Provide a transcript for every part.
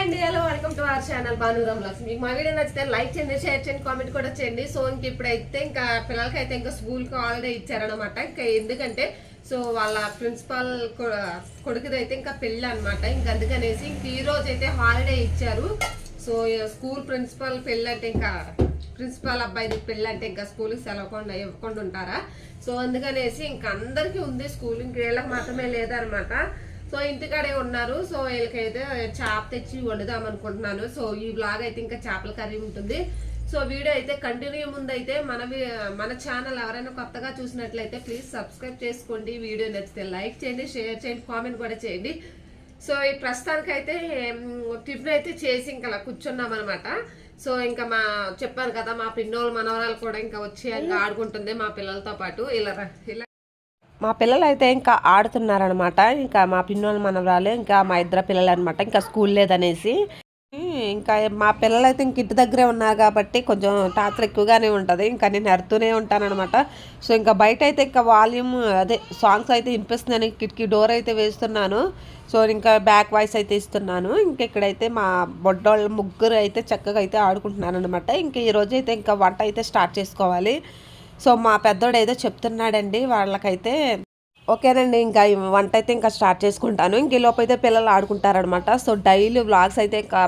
అండి, hello, welcome to our channel Bhanuram blogs. మీకు మా వీడియో నచ్చితే లైక్ చేయండి, షేర్ చేయండి, కామెంట్ కూడా చేయండి. సో ఇప్పుడైతే ఇంకా పిల్లలకైతే ఇంకా స్కూల్కి హాలిడే ఇచ్చారనమాట. ఇంకా ఎందుకంటే సో వాళ్ళ ప్రిన్సిపాల్ కొడుకుదైతే ఇంకా పెళ్ళి అనమాట. ఇంకా అందుకనేసి ఇంక ఈ రోజు అయితే హాలిడే ఇచ్చారు. సో స్కూల్ ప్రిన్సిపాల్ పెళ్ళి అంటే ఇంకా ప్రిన్సిపాల్ అబ్బాయిది పెళ్ళి అంటే ఇంకా స్కూల్కి సెలవకుండా ఇవ్వకుండా ఉంటారా? సో అందుకనేసి ఇంకా అందరికీ ఉంది స్కూల్, ఇంక వీళ్ళకి మాత్రమే లేదనమాట. సో ఇంటికాడే ఉన్నారు. సో వీళ్ళకైతే చేప తెచ్చి వండుదాం అనుకుంటున్నాను. సో ఈ బ్లాగ్ అయితే ఇంకా చేపల కర్రీ ఉంటుంది. సో వీడియో అయితే కంటిన్యూ ముందు అయితే మన ఛానల్ ఎవరైనా కొత్తగా చూసినట్లయితే ప్లీజ్ సబ్స్క్రైబ్ చేసుకోండి. వీడియో నచ్చితే లైక్ చేయండి, షేర్ చేయండి, కామెంట్ కూడా చేయండి. సో ఈ ప్రస్తుతానికైతే టిఫిన్ అయితే చేసి ఇంకా అలా కూర్చున్నాం అనమాట. సో ఇంకా చెప్పాను కదా, మా పిన్నోళ్ళు మనవరాలు కూడా ఇంకా వచ్చి ఇంకా ఆడుకుంటుంది మా పిల్లలతో పాటు. ఇలా మా పిల్లలు అయితే ఇంకా ఆడుతున్నారనమాట. ఇంకా మా పిన్నోళ్ళు మనవరాలు ఇంకా మా ఇద్దరు పిల్లలు అనమాట. ఇంకా స్కూల్ లేదనేసి ఇంకా మా పిల్లలు అయితే ఇంక ఇంటి దగ్గరే ఉన్నారు కాబట్టి కొంచెం టార్చర్ ఎక్కువగానే ఉంటుంది. ఇంకా నేను అరుతూనే ఉంటానన్నమాట. సో ఇంకా బయట అయితే ఇంకా వాల్యూమ్ సాంగ్స్ అయితే వినిపిస్తుందని కిటికీ డోర్ అయితే వేస్తున్నాను. సో ఇంకా బ్యాక్ వాయిస్ అయితే ఇస్తున్నాను. ఇంకా ఇక్కడైతే మా బొడ్డోళ్ళు ముగ్గురు అయితే చక్కగా అయితే ఆడుకుంటున్నాను అనమాట. ఇంకా ఈరోజు అయితే ఇంకా వంట అయితే స్టార్ట్ చేసుకోవాలి. సో మా పెద్దోడు ఏదో చెప్తున్నాడండి వాళ్ళకైతే. ఓకేనండి, ఇంకా వంట అయితే ఇంకా స్టార్ట్ చేసుకుంటాను. ఇంక లోపు అయితే పిల్లలు ఆడుకుంటారనమాట. సో డైలీ వ్లాగ్స్ అయితే ఇంకా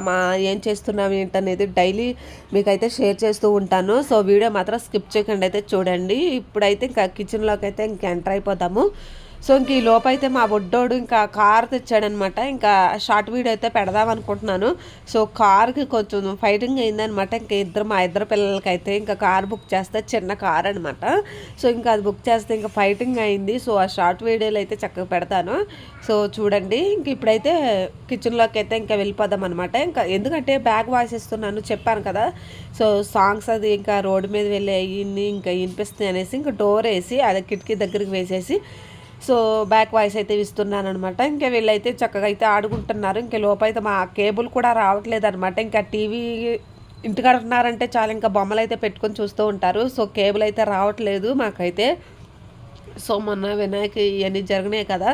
ఏం చేస్తున్నాం ఏంటనేది డైలీ మీకైతే షేర్ చేస్తూ ఉంటాను. సో వీడియో మాత్రం స్కిప్ చేయకుండా అయితే చూడండి. ఇప్పుడైతే ఇంకా కిచెన్లోకి అయితే ఇంకా ఎంటర్ అయిపోతాము. సో ఇంక ఈ లోపు అయితే మా బొడ్డోడు ఇంకా కార్ తెచ్చాడనమాట. ఇంకా షార్ట్ వీడియో అయితే పెడదాం అనుకుంటున్నాను. సో కార్కి కొంచెం ఫైటింగ్ అయిందనమాట. ఇంకా మా ఇద్దరు పిల్లలకైతే ఇంకా కార్ బుక్ చేస్తే చిన్న కార్ అనమాట. సో ఇంకా అది బుక్ చేస్తే ఇంకా ఫైటింగ్ అయింది. సో ఆ షార్ట్ వీడియోలు అయితే చక్కగా పెడతాను. సో చూడండి, ఇంక ఇప్పుడైతే కిచెన్లోకి అయితే ఇంకా వెళ్ళిపోదాం అనమాట. ఇంకా ఎందుకంటే బ్యాగ్ వాయిస్ ఇస్తున్నాను చెప్పాను కదా. సో సాంగ్స్ అది ఇంకా రోడ్డు మీద వెళ్ళి అయ్యి ఇంకా వినిపిస్తుంది అనేసి ఇంకా డోర్ వేసి అది కిటికీ దగ్గరికి వేసేసి సో బ్యాక్ వాయిస్ అయితే ఇస్తున్నాను అనమాట. ఇంకా వీళ్ళైతే చక్కగా అయితే ఆడుకుంటున్నారు. ఇంకా లోపైతే మా కేబుల్ కూడా రావట్లేదు అనమాట. ఇంకా టీవీ ఇంటికాడ ఉన్నారంటే చాలా ఇంకా బొమ్మలు అయితే పెట్టుకొని చూస్తూ ఉంటారు. సో కేబుల్ అయితే రావట్లేదు మాకైతే. సో మొన్న వినాయక ఇవన్నీ జరిగినాయి కదా,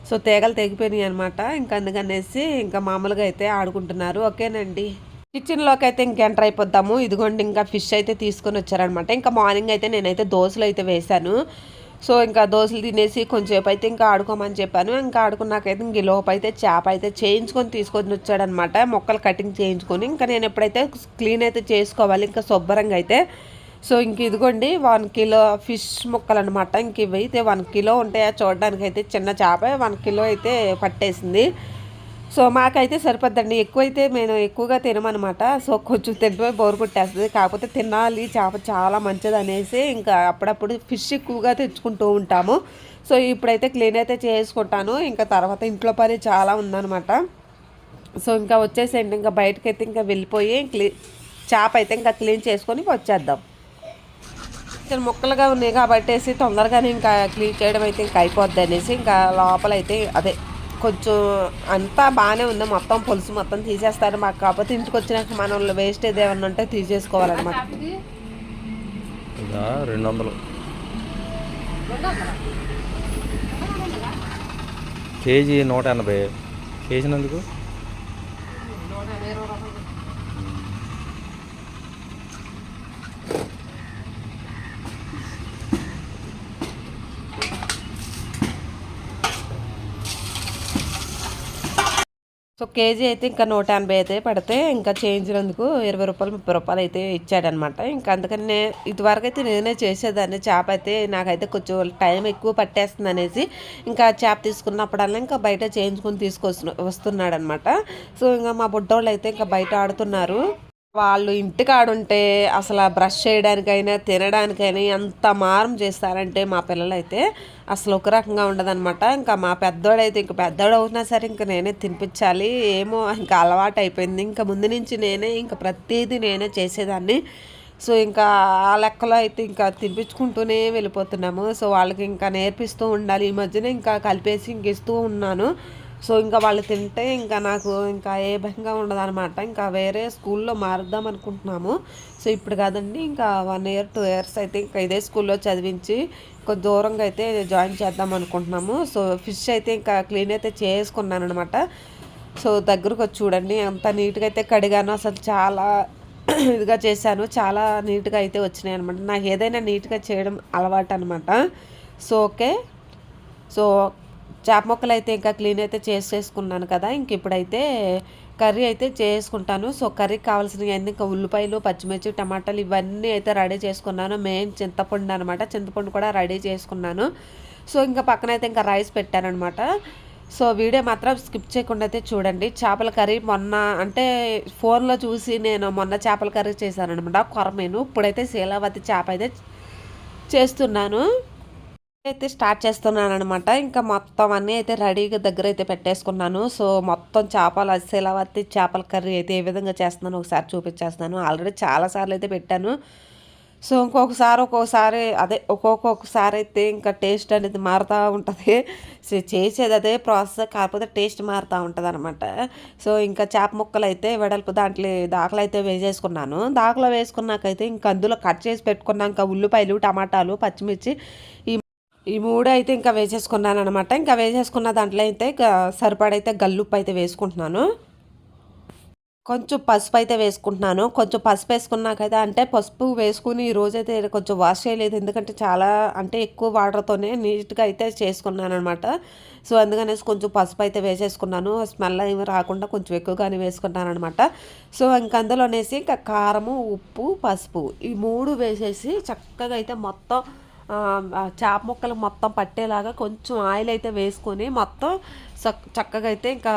సో తీగలు తెగిపోయినాయి అనమాట. ఇంకా అందుకనేసి ఇంకా మామూలుగా అయితే ఆడుకుంటున్నారు. ఓకేనండి, కిచెన్లోకి అయితే ఇంక ఎంటర్ అయిపోద్దాము. ఇదిగోండి ఇంకా ఫిష్ అయితే తీసుకొని వచ్చారనమాట. ఇంకా మార్నింగ్ అయితే నేనైతే దోశలు అయితే వేశాను. సో ఇంకా దోశలు తినేసి కొంచెంసేపు అయితే ఇంకా ఆడుకోమని చెప్పాను. ఇంకా ఆడుకున్నాకైతే ఇంక లోపు అయితే చేప అయితే చేయించుకొని తీసుకొని వచ్చాడనమాట. మొక్కలు కటింగ్ చేయించుకొని ఇంకా నేను ఎప్పుడైతే క్లీన్ అయితే చేసుకోవాలి ఇంకా శుభ్రంగా అయితే. సో ఇంక ఇదిగోండి 1 కిలో ఫిష్ ముక్కలు అనమాట. ఇంక ఇవి అయితే 1 కిలో ఉంటాయా చూడడానికి. అయితే చిన్న చేప 1 కిలో అయితే పట్టేసింది. సో మాకైతే సరిపోద్దండి. ఎక్కువైతే మేము ఎక్కువగా తినమనమాట. సో కొంచెం తింటే బోరు కొట్టేస్తుంది. కాకపోతే తినాలి, చేప చాలా మంచిది అనేసి ఇంకా అప్పుడప్పుడు ఫిష్ ఎక్కువగా తెచ్చుకుంటూ ఉంటాము. సో ఇప్పుడైతే క్లీన్ అయితే చేసుకుంటాను. ఇంకా తర్వాత ఇంట్లో పని చాలా ఉందనమాట. సో ఇంకా వచ్చేసేయండి, ఇంకా బయటకైతే ఇంకా వెళ్ళిపోయి చేప అయితే ఇంకా క్లీన్ చేసుకొని వచ్చేద్దాం. చిన్న ముక్కలుగా ఉన్నాయి కాబట్టి తొందరగానే ఇంకా క్లీన్ చేయడం అయితే ఇంకా అయిపోద్ది అనేసి ఇంకా లోపలైతే కొంచెం అంతా బాగానే ఉంది. మొత్తం పులుసు మొత్తం తీసేస్తారు మాకు. కాకపోతే ఇంటికి వచ్చినాక మనం వేస్టేజ్ ఏమన్నా ఉంటే తీసేసుకోవాలన్నమాట. 200 కేజీ 180 చేసినందుకు. సో కేజీ అయితే ఇంకా 180 అయితే పడితే ఇంకా చేయించినందుకు 20 రూపాయలు 30 రూపాయలు అయితే ఇచ్చాడనమాట. ఇంకా అందుకని ఇదివరకు అయితే నేనే చేసేదాన్ని. చేప అయితే నాకైతే కొంచెం టైం ఎక్కువ పట్టేస్తుంది అనేసి ఇంకా చేప తీసుకున్నప్పుడల్లా ఇంకా బయట చేయించుకొని వస్తున్నాడు అనమాట. సో ఇంకా మా బుడ్డోళ్ళు అయితే ఇంకా బయట ఆడుతున్నారు. వాళ్ళు ఇంటికాడుంటే అసలు బ్రష్ చేయడానికైనా తినడానికైనా ఎంత మారం చేస్తారంటే మా పిల్లలు అయితే అసలు ఒక రకంగా ఉండదన్నమాట. ఇంకా మా పెద్దోడైతే ఇంకా పెద్దోడు అవుతున్నా సరే ఇంకా నేనే తినిపించాలి. ఏమో ఇంకా అలవాటు అయిపోయింది. ఇంకా ముందు నుంచి నేనే ఇంకా ప్రతిదీ నేనే చేసేదాన్ని. సో ఇంకా ఆ లెక్కలో అయితే ఇంకా తినిపించుకుంటూనే వెళ్ళిపోతున్నాము. సో వాళ్ళకి ఇంకా నేర్పిస్తూ ఉండాలి. ఈ మధ్యన ఇంకా కలిపేసి ఇంక ఇస్తూ ఉన్నాను. సో ఇంకా వాళ్ళు తింటే ఇంకా నాకు ఇంకా ఏ భయంగా ఉండదన్నమాట. ఇంకా వేరే స్కూల్లో మారుద్దాం అనుకుంటున్నాము. సో ఇప్పుడు కాదండి, ఇంకా 1 year 2 years అయితే ఇంకా ఇదే స్కూల్లో చదివించి కొంచెం దూరంగా అయితే జాయిన్ చేద్దాం అనుకుంటున్నాము. సో ఫిష్ అయితే ఇంకా క్లీన్ అయితే చేసుకున్నాను అనమాట. సో దగ్గరకు వచ్చి చూడండి ఎంత నీట్గా అయితే కడిగాను. అసలు చాలా ఇదిగా చేశాను, చాలా నీట్గా అయితే వచ్చినాయి అనమాట. నాకు ఏదైనా నీట్గా చేయడం అలవాటు అనమాట. సో ఓకే, సో చేప ముక్కలు అయితే ఇంకా క్లీన్ అయితే చేసేసుకున్నాను కదా. ఇంక ఇప్పుడైతే కర్రీ అయితే చేసుకుంటాను. సో కర్రీకి కావాల్సినవి అన్నీ ఇంకా ఉల్లిపాయలు, పచ్చిమిర్చి, టమాటాలు ఇవన్నీ అయితే రెడీ చేసుకున్నాను. మెయిన్ చింతపండు అనమాట, చింతపండు కూడా రెడీ చేసుకున్నాను. సో ఇంకా పక్కన అయితే ఇంకా రైస్ పెట్టానమాట. సో వీడియో మాత్రం స్కిప్ చేయకుండా అయితే చూడండి. చేపల కర్రీ మొన్న అంటే ఫోన్లో చూసి నేను మొన్న చేపల కర్రీ చేశాను అనమాట, కొరమేను. ఇప్పుడైతే శీలావతి చేప అయితే చేస్తున్నాను, అయితే స్టార్ట్ చేస్తున్నాను అనమాట. ఇంకా మొత్తం అన్నీ అయితే రెడీగా దగ్గర అయితే పెట్టేసుకున్నాను. సో మొత్తం చేపల శీలావతి చేపల కర్రీ అయితే ఏ విధంగా చేస్తున్నాను ఒకసారి చూపించేస్తాను. ఆల్రెడీ చాలాసార్లు అయితే పెట్టాను. సో ఒక్కొక్కసారి అదే ఒక్కొక్కసారి అయితే ఇంకా టేస్ట్ అనేది మారుతూ ఉంటుంది. సో చేసేది అదే ప్రాసెస్, కాకపోతే టేస్ట్ మారుతూ ఉంటుంది అనమాట. సో ఇంకా చేప ముక్కలు అయితే వెడల్పు దాకలు అయితే వేసేసుకున్నాను. దాకలో వేసుకున్నాకైతే ఇంకా అందులో కట్ చేసి పెట్టుకున్నాక ఉల్లిపాయలు, టమాటాలు, పచ్చిమిర్చి ఈ మూడు అయితే ఇంకా వేసేసుకున్నాను అనమాట. ఇంకా వేసేసుకున్న దాంట్లో అయితే ఇంకా సరిపడైతే గల్లుప్పు అయితే వేసుకుంటున్నాను. కొంచెం పసుపు అయితే వేసుకుంటున్నాను. కొంచెం పసుపు వేసుకున్నాకైతే అంటే పసుపు వేసుకుని ఈ రోజైతే కొంచెం వాష్ చేయలేదు, ఎందుకంటే చాలా అంటే ఎక్కువ వాటర్తోనే నీట్గా అయితే చేసుకున్నాను అనమాట. సో అందుకనేసి కొంచెం పసుపు అయితే వేసేసుకున్నాను. స్మెల్ ఏమి రాకుండా కొంచెం ఎక్కువగానే వేసుకున్నాను అనమాట. సో ఇంక అందులోనేసి ఇంకా కారము, ఉప్పు, పసుపు ఈ మూడు వేసేసి చక్కగా అయితే మొత్తం చేప ముక్కలు మొత్తం పట్టేలాగా కొంచెం ఆయిల్ అయితే వేసుకొని మొత్తం చక్కగా అయితే ఇంకా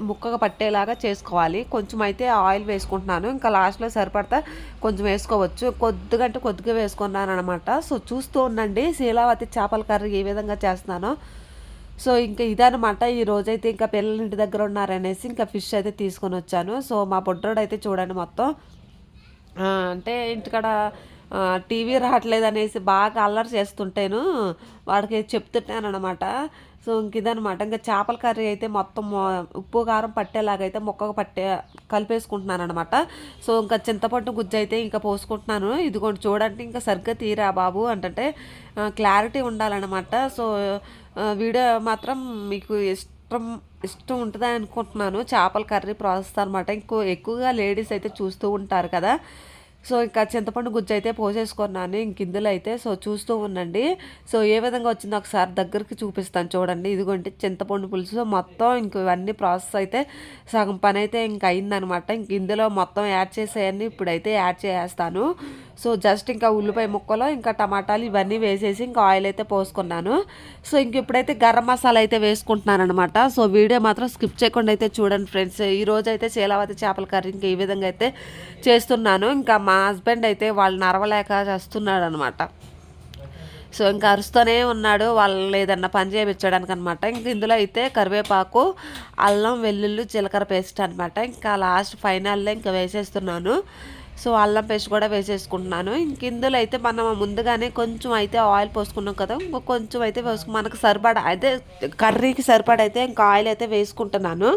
ముక్కగా పట్టేలాగా చేసుకోవాలి. కొంచెం అయితే ఆయిల్ వేసుకుంటున్నాను. ఇంకా లాస్ట్లో సరిపడతా కొంచెం వేసుకోవచ్చు, కొద్దిగా వేసుకున్నాను అనమాట. సో చూస్తూ ఉండండి శీలావతి చేపల కర్రీ ఏ విధంగా చేస్తున్నానో. సో ఇంకా ఇదనమాట. ఈ రోజైతే ఇంకా పిల్లల ఇంటి దగ్గర ఉన్నారనేసి ఇంకా ఫిష్ అయితే తీసుకొని వచ్చాను. సో మా బొడ్డోడు అయితే చూడండి మొత్తం అంటే ఇంటికాడ టీవీ రావట్లేదు అనేసి బాగా అల్లరి చేస్తుంటేను వాడికి చెప్తున్నాను అనమాట. సో ఇంక ఇదనమాట. ఇంకా చేపల కర్రీ అయితే మొత్తం ఉప్పు కారం పట్టేలాగైతే మొక్కగా కలిపేసుకుంటున్నాను అనమాట. సో ఇంకా చింతపండు గుజ్జు అయితే ఇంకా పోసుకుంటున్నాను. ఇదిగోండి చూడండి, ఇంకా సరిగ్గా తీరా బాబు అంటే క్లారిటీ ఉండాలన్నమాట. సో వీడియో మాత్రం మీకు ఇష్టం ఉంటుందని అనుకుంటున్నాను. చేపల కర్రీ ప్రాసెస్ అనమాట. ఎక్కువగా లేడీస్ అయితే చూస్తూ ఉంటారు కదా. సో ఇంకా చింతపండు గుజ్జు అయితే పోసేసుకున్నాను ఇంక ఇందులో అయితే. సో చూస్తూ ఉండండి. సో ఏ విధంగా వచ్చిందో ఒకసారి దగ్గరికి చూపిస్తాను చూడండి. ఇదిగోండి చింతపండు పులుసు మొత్తం ఇంక ఇవన్నీ ప్రాసెస్ అయితే సగం పని అయితే ఇంక అయిందనమాట. ఇంక ఇందులో మొత్తం యాడ్ చేసేయన్నీ ఇప్పుడైతే యాడ్ చేసేస్తాను. సో జస్ట్ ఇంకా ఉల్లిపాయ ముక్కలు, ఇంకా టమాటాలు ఇవన్నీ వేసేసి ఇంకా ఆయిల్ అయితే పోసుకున్నాను. సో ఇంక ఇప్పుడైతే గరం మసాలా అయితే వేసుకుంటున్నాను అనమాట. సో వీడియో మాత్రం స్కిప్ చేయకుండా అయితే చూడండి ఫ్రెండ్స్. ఈరోజు అయితే శీలావతి చేపల కర్రీ ఇంకా ఈ విధంగా అయితే చేస్తున్నాను. ఇంకా మా హస్బెండ్ అయితే వాళ్ళు నరవలేక చేస్తున్నాడు అనమాట. సో ఇంకా అరుస్తూనే ఉన్నాడు వాళ్ళు ఏదన్నా పని చేయించడానికి అనమాట. ఇంక ఇందులో అయితే కరివేపాకు, అల్లం, వెల్లుల్లి, జీలకర్ర పేస్ట్ అనమాట. ఇంకా లాస్ట్ ఫైనల్లో ఇంకా వేసేస్తున్నాను. సో అల్లం పేస్ట్ కూడా వేసేసుకుంటున్నాను. ఇంక ఇందులో అయితే మనం ముందుగానే కొంచెం అయితే ఆయిల్ పోసుకున్నాం కదా, కొంచెం అయితే మనకు సరిపడా అయితే కర్రీకి సరిపడైతే ఇంకా ఆయిల్ అయితే వేసుకుంటున్నాను.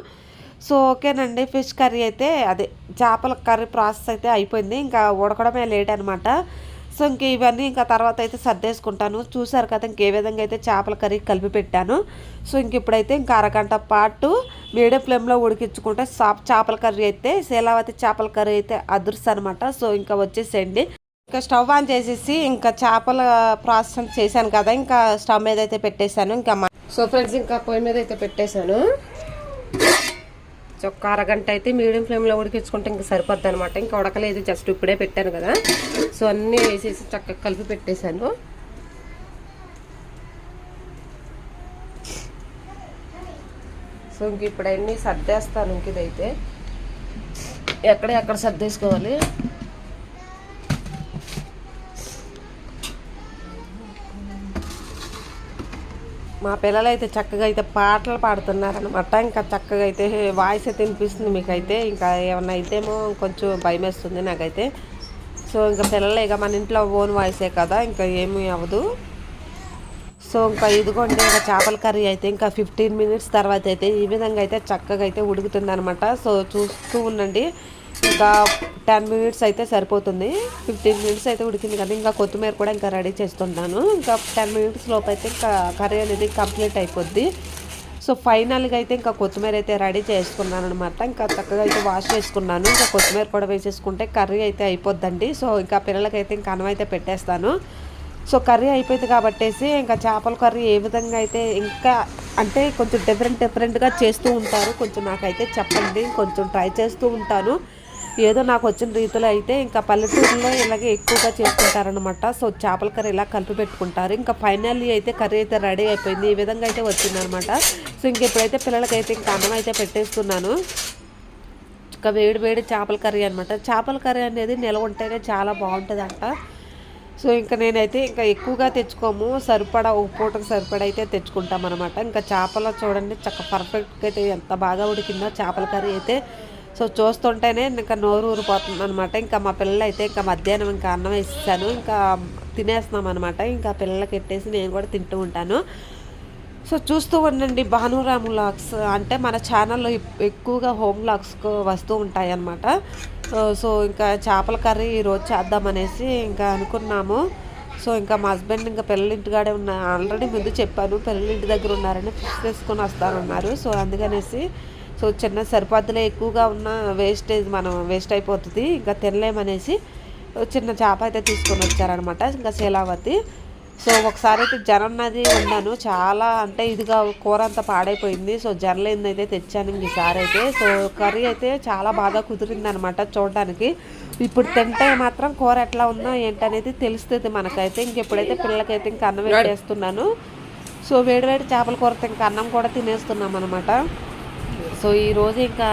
సో ఓకేనండి, ఫిష్ కర్రీ అయితే అదే చేపల కర్రీ ప్రాసెస్ అయితే అయిపోయింది. ఇంకా ఉడకడమే లేట్ అనమాట. సో ఇంక ఇవన్నీ ఇంకా తర్వాత అయితే సర్దేసుకుంటాను. చూసారు కదా ఇంకే విధంగా అయితే చేపల కర్రీ కలిపి పెట్టాను. సో ఇంక ఇప్పుడైతే ఇంకా అరగంట పాటు మీడియం ఫ్లేమ్లో ఉడికించుకుంటే చేపల కర్రీ అయితే శీలావతి చేపల కర్రీ అయితే అదుర్స్ అనమాట. సో ఇంకా వచ్చేసేయండి. ఇంకా స్టవ్ ఆన్ చేసేసి ఇంకా చేపల ప్రాసెస్ చేశాను కదా, ఇంకా స్టవ్ మీద అయితే పెట్టేశాను. ఇంకా సో ఫ్రెండ్స్ ఇంకా పొయ్యి మీద అయితే పెట్టేశాను. సో ఒక అరగంట అయితే మీడియం ఫ్లేమ్లో ఉడికించుకుంటే ఇంకా సరిపోద్ది అనమాట. ఇంకా ఉడకలేదు, జస్ట్ ఇప్పుడే పెట్టాను కదా. సో అన్నీ వేసేసి చక్కగా కలిపి పెట్టేశాను. సో ఇంక ఇప్పుడు అన్నీ సర్దేస్తాను. ఇంక ఇదైతే ఎక్కడ సర్దేసుకోవాలి. మా పిల్లలు అయితే చక్కగా అయితే పాటలు పాడుతున్నారనమాట. ఇంకా చక్కగా అయితే వాయిస్ అయితే వినిపిస్తుంది మీకైతే. ఇంకా ఏమన్నా అయితేమో కొంచెం భయం వేస్తుంది నాకైతే. సో ఇంకా పిల్లలు ఇక మన ఇంట్లో ఓన్ వాయిసే కదా, ఇంకా ఏమీ అవ్వదు. సో ఇంకా ఇదిగోండి ఇంకా చేపల కర్రీ అయితే ఇంకా 15 మినిట్స్ తర్వాత అయితే ఈ విధంగా అయితే చక్కగా అయితే ఉడుకుతుంది అనమాట. సో చూస్తూ ఉండండి. ఇంకా 10 మినిట్స్ అయితే సరిపోతుంది. 15 మినిట్స్ అయితే ఉడికింది కదా. ఇంకా కొత్తిమీర కూడా ఇంకా రెడీ చేస్తున్నాను. ఇంకా 10 మినిట్స్ లోపు అయితే ఇంకా కర్రీ అనేది కంప్లీట్ అయిపోద్ది. సో ఫైనల్గా అయితే ఇంకా కొత్తిమీర అయితే రెడీ చేసుకున్నాను అనమాట. ఇంకా చక్కగా అయితే వాష్ చేసుకున్నాను. ఇంకా కొత్తిమీర కూడా వేసేసుకుంటే కర్రీ అయితే అయిపోద్దండి. సో ఇంకా పిల్లలకైతే ఇంకా అన్నం అయితే పెట్టేస్తాను. సో కర్రీ అయిపోయింది కాబట్టేసి ఇంకా చేపల కర్రీ ఏ విధంగా అయితే ఇంకా అంటే కొంచెం డిఫరెంట్గా చేస్తూ ఉంటారు. కొంచెం నాకైతే చెప్పండి, కొంచెం ట్రై చేస్తూ ఉంటాను. ఏదో నాకు వచ్చిన రీతిలో అయితే ఇంకా పల్లెటూరులో ఇలాగే ఎక్కువగా చేసుకుంటారనమాట. సో చేపల కర్రీ ఇలా కలిపి పెట్టుకుంటారు. ఇంకా ఫైనల్లీ అయితే కర్రీ అయితే రెడీ అయిపోయింది. ఈ విధంగా అయితే వచ్చిందనమాట. సో ఇంక ఇప్పుడైతే పిల్లలకైతే ఇంకా అన్నం అయితే పెట్టేస్తున్నాను. ఇంకా వేడి చేపల కర్రీ అనమాట. చేపల కర్రీ అనేది నిల్వ ఉంటేనే చాలా బాగుంటుందంట. సో ఇంకా నేనైతే ఇంకా ఎక్కువగా తెచ్చుకోము, సరిపడా ఒక పూటకు సరిపడా అయితే తెచ్చుకుంటాం అనమాట. ఇంకా చేపలు చూడండి పర్ఫెక్ట్గా అయితే ఎంత బాగా ఉడికిందో చేపల కర్రీ అయితే. సో చూస్తుంటేనే ఇంకా నోరు ఊరిపోతుంది అనమాట. ఇంకా మా పిల్లలు అయితే ఇంకా మధ్యాహ్నం ఇంకా అన్నం వేసేసాను, ఇంకా తినేస్తున్నాం అనమాట. ఇంకా పిల్లలకి పెట్టేసి నేను కూడా తింటూ ఉంటాను. సో చూస్తూ ఉండండి భానురాము వ్లాగ్స్. అంటే మన ఛానల్లో ఎక్కువగా హోమ్ వ్లాగ్స్ వస్తూ ఉంటాయి అన్నమాట. సో ఇంకా చేపల కర్రీ ఈరోజు చేద్దామనేసి ఇంకా అనుకున్నాము. సో ఇంకా మా హస్బెండ్ ఇంకా పిల్లలింటికాడే ఆల్రెడీ ముందు చెప్పాను, పిల్లలింటి దగ్గర ఉన్నారని ఫిష్ తీసుకొని వస్తానన్నారు. సో అందుకనేసి సో చిన్న సరిపద్దులో ఎక్కువగా ఉన్న మనం వేస్ట్ అయిపోతుంది, ఇంకా తినలేమనేసి చిన్న చేప అయితే తీసుకొని వచ్చారనమాట. ఇంకా శీలావతి. సో ఒకసారి అయితే జనన్నది వండాను, చాలా అంటే ఇదిగా కూర అంతా పాడైపోయింది. సో జనలేంది అయితే తెచ్చాను ఈసారి అయితే. సో కర్రీ అయితే చాలా బాగా కుదిరింది అనమాట చూడడానికి. ఇప్పుడు తింటే మాత్రం కూర ఎట్లా ఉందో ఏంటనేది తెలుస్తుంది మనకైతే. ఇంకెప్పుడైతే పిల్లలకైతే ఇంకా అన్నం పెట్టేస్తున్నాను. సో వేడివేడి చేపల కూరతో ఇంకా అన్నం కూడా తినేస్తున్నాం అనమాట. సో ఈరోజు ఇంకా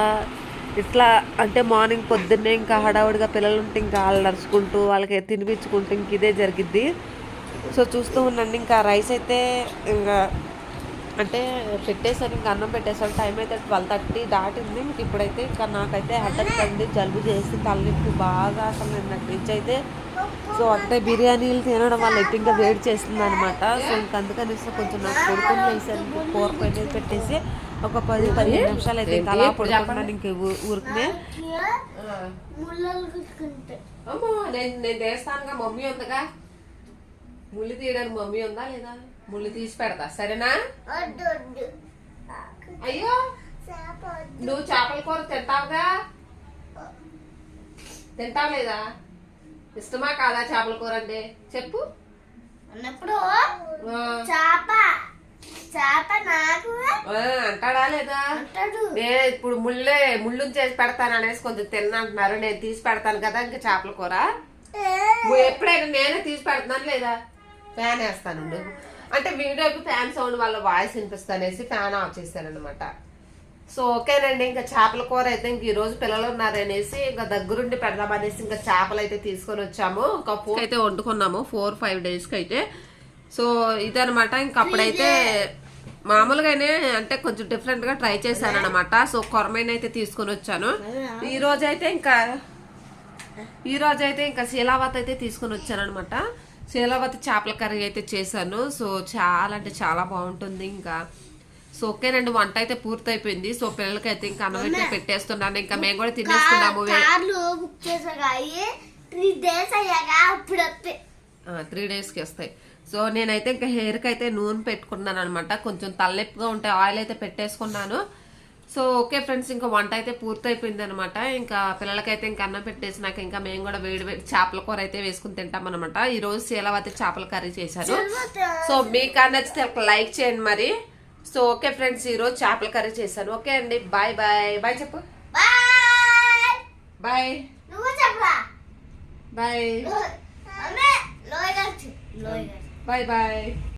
ఇట్లా అంటే మార్నింగ్ పొద్దున్నే ఇంకా హడావుడిగా పిల్లలు ఉంటే ఇంకా వాళ్ళు నడుచుకుంటూ వాళ్ళకి తినిపించుకుంటూ ఇంక ఇదే జరిగిద్ది. సో చూస్తూ ఉండండి. ఇంకా రైస్ అయితే ఇంకా అంటే పెట్టేసాను, ఇంకా అన్నం పెట్టేసాను. టైం అయితే 12:30 దాటింది. ఇంక ఇప్పుడైతే ఇంకా నాకైతే హెడేక్ అండి, జలుబు చేసి తలనొప్పి బాగా అసలు నిన్నటి నుంచి అయితే. సో అంటే బిర్యానీలు తినడం వల్ల అయితే ఇంకా వేడి చేస్తుంది అనమాట. సో ఇంక అందుకనేసి కొంచెం నాకు కొడుకుని వేసాను, కూర పైన పెట్టేసి ఒక 10-15 నిమిషాలు అయితే ఇంకా అలా పడుకున్నాను. ఇంక ఊరికనే నేను చేస్తానుగా, మమ్మీ ఉందిగా ముళ్ళు తీయడానికి. మమ్మీ ఉందా లేదా? ముళ్ళు తీసి పెడతా సరేనా? అయ్యో నువ్వు చేపల కూర తింటావుగా, తింటావు లేదా? ఇష్టమా కాదా చేపల కూర అంటే చెప్పు. అన్నప్పుడు అంటాడా లేదా? నేను ఇప్పుడు ముళ్ళు చేసి పెడతాను అనేసి కొంచెం తిన్నంటున్నారు. నేను తీసి పెడతాను కదా ఇంకా చేపల కూర. ఎప్పుడైనా నేనే తీసి పెడతాను లేదా? ఫ్యాన్ వేస్తాను అంటే వీడియోకి ఫ్యాన్ సౌండ్ వల్ల వాయిస్ వినిపిస్తానేసి ఫ్యాన్ ఆఫ్ చేశాను అనమాట. సో ఓకేనండి. ఇంకా చేపల కూర అయితే ఇంక ఈ రోజు పిల్లలు ఉన్నారనేసి ఇంకా దగ్గరుండి పెడదామనేసి ఇంకా చేపలు అయితే తీసుకొని వచ్చాము. ఇంకా 4 అయితే వండుకున్నాము 4-5 డేస్కి అయితే. సో ఇదనమాట. ఇంక అప్పుడైతే మామూలుగానే అంటే కొంచెం డిఫరెంట్గా ట్రై చేశాను అనమాట. సో కొరమైన అయితే తీసుకొని వచ్చాను. ఈ రోజైతే ఇంకా శీలావతి అయితే తీసుకొని వచ్చాను అనమాట. శీలావతి చేపల కర్రీ అయితే చేశాను. సో చాలా అంటే చాలా బాగుంటుంది. ఇంకా సో ఓకేనండి, వంట అయితే పూర్తయిపోయింది. సో పిల్లలకైతే ఇంకా అన్నం అయితే పెట్టేస్తున్నాను. ఇంకా మేము కూడా తినేస్తున్నాము. 3 డేస్కి వస్తాయి. సో నేనైతే ఇంకా హెయిర్కి అయితే నూనె పెట్టుకున్నాను అనమాట. కొంచెం తలనొప్పిగా ఉంటే ఆయిల్ అయితే పెట్టేసుకున్నాను. సో ఓకే ఫ్రెండ్స్, ఇంకా వంట అయితే పూర్తయిపోయింది అనమాట. ఇంకా పిల్లలకైతే ఇంకా అన్నం పెట్టేసినాక ఇంకా మేము కూడా వేడి చేపల కూర అయితే వేసుకుని తింటాం అనమాట. ఈ రోజు శీలావతి చేపల కర్రీ చేశాను. సో మీకు నచ్చితే ఒక లైక్ చేయండి మరి. సో ఓకే ఫ్రెండ్స్, ఈ రోజు చేపల కర్రీ చేశాను. ఓకే అండి, బాయ్ బాయ్. బాయ్ చెప్పు. Bye bye bye bye.